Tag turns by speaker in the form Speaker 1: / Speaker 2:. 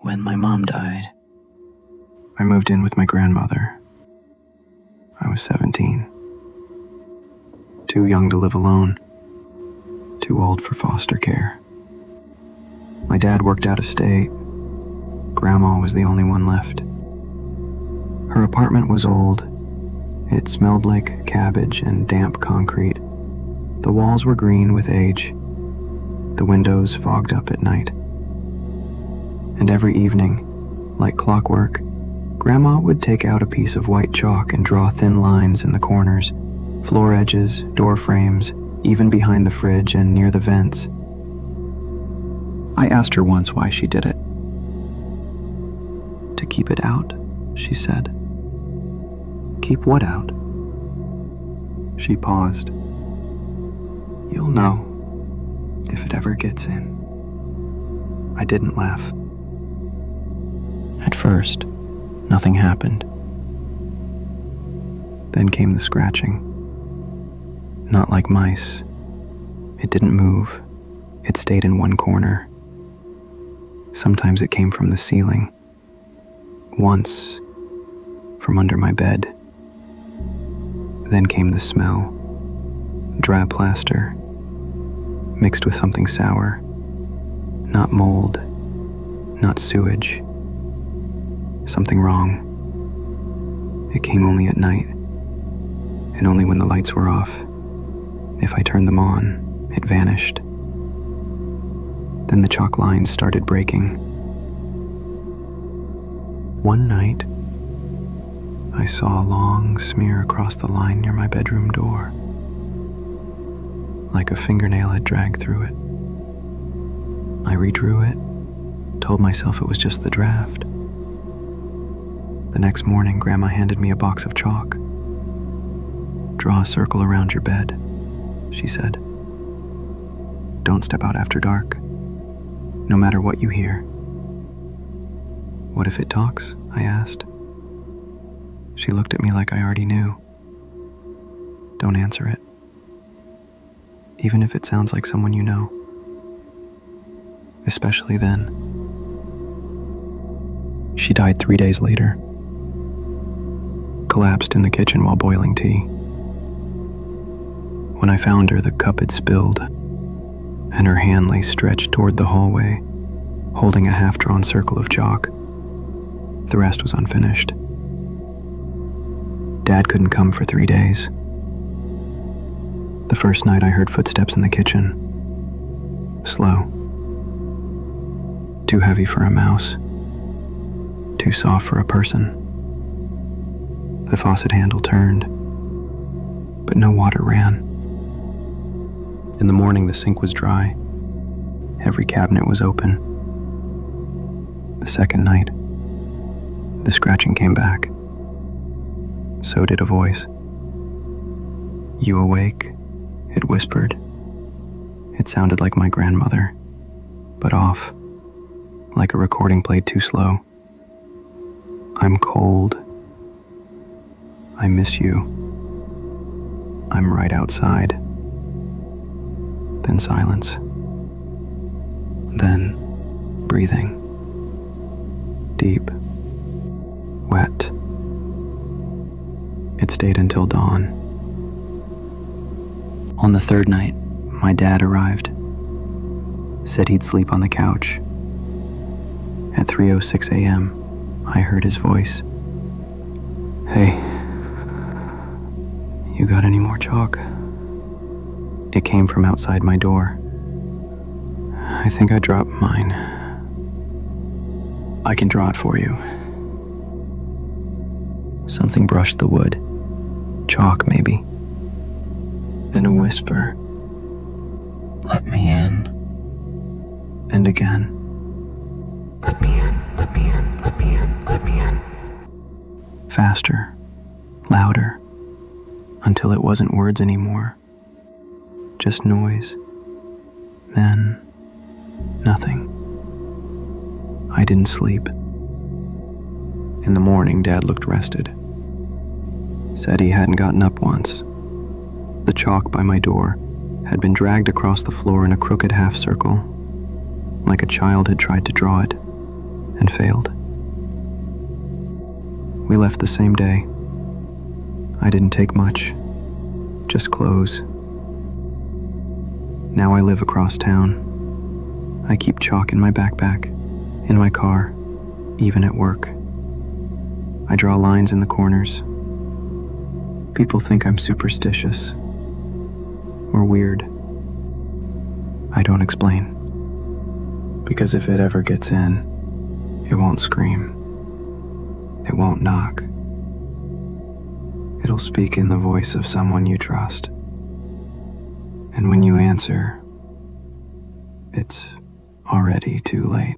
Speaker 1: when my mom died.
Speaker 2: I moved in with my grandmother. I was 17. Too young to live alone. Too old for foster care. My dad worked out of state. Grandma was the only one left. Her apartment was old. It smelled like cabbage and damp concrete. The walls were green with age. The windows fogged up at night. And every evening, like clockwork, Grandma would take out a piece of white chalk and draw thin lines in the corners, floor edges, door frames, even behind the fridge and near the vents. I asked her once why she did it. "To keep it out," she said. "Keep what out?" She paused. "You'll know, if it ever gets in." I didn't laugh. At first, nothing happened. Then came the scratching. Not like mice. It didn't move. It stayed in one corner. Sometimes it came from the ceiling. Once, from under my bed. Then came the smell. Dry plaster, mixed with something sour. Not mold, not sewage. Something wrong. It came only at night, and only when the lights were off. If I turned them on, it vanished. Then the chalk lines started breaking. One night, I saw a long smear across the line near my bedroom door, like a fingernail had dragged through it. I redrew it, told myself it was just the draft. The next morning, Grandma handed me a box of chalk. "Draw a circle around your bed," she said. "Don't step out after dark, no matter what you hear." "What if it talks?" I asked. She looked at me like I already knew. "Don't answer it, even if it sounds like someone you know. Especially then." She died 3 days later. Collapsed in the kitchen while boiling tea. When I found her, the cup had spilled, and her hand lay stretched toward the hallway, holding a half-drawn circle of chalk. The rest was unfinished. Dad couldn't come for 3 days. The first night I heard footsteps in the kitchen. Slow. Too heavy for a mouse. Too soft for a person. The faucet handle turned, but no water ran. In the morning, the sink was dry. Every cabinet was open. The second night, the scratching came back. So did a voice. "You awake?" it whispered. It sounded like my grandmother, but off, like a recording played too slow. "I'm cold. I miss you. I'm right outside." Then silence. Then breathing. Deep. Wet. It stayed until dawn. On the third night, my dad arrived. Said he'd sleep on the couch. At 3:06 a.m., I heard his voice. "Hey, you got any more chalk?" It came from outside my door. "I think I dropped mine. I can draw it for you." Something brushed the wood. Chalk, maybe. Then a whisper. "Let me in." And again. "Let me in, let me in, let me in, let me in." Faster, louder, until it wasn't words anymore. Just noise. Then, nothing. I didn't sleep. In the morning, Dad looked rested. Said he hadn't gotten up once. The chalk by my door had been dragged across the floor in a crooked half circle, like a child had tried to draw it, and failed. We left the same day. I didn't take much, just clothes. Now I live across town. I keep chalk in my backpack, in my car, even at work. I draw lines in the corners. People think I'm superstitious or weird. I don't explain, because if it ever gets in, it won't scream. It won't knock. It'll speak in the voice of someone you trust. And when you answer, it's already too late.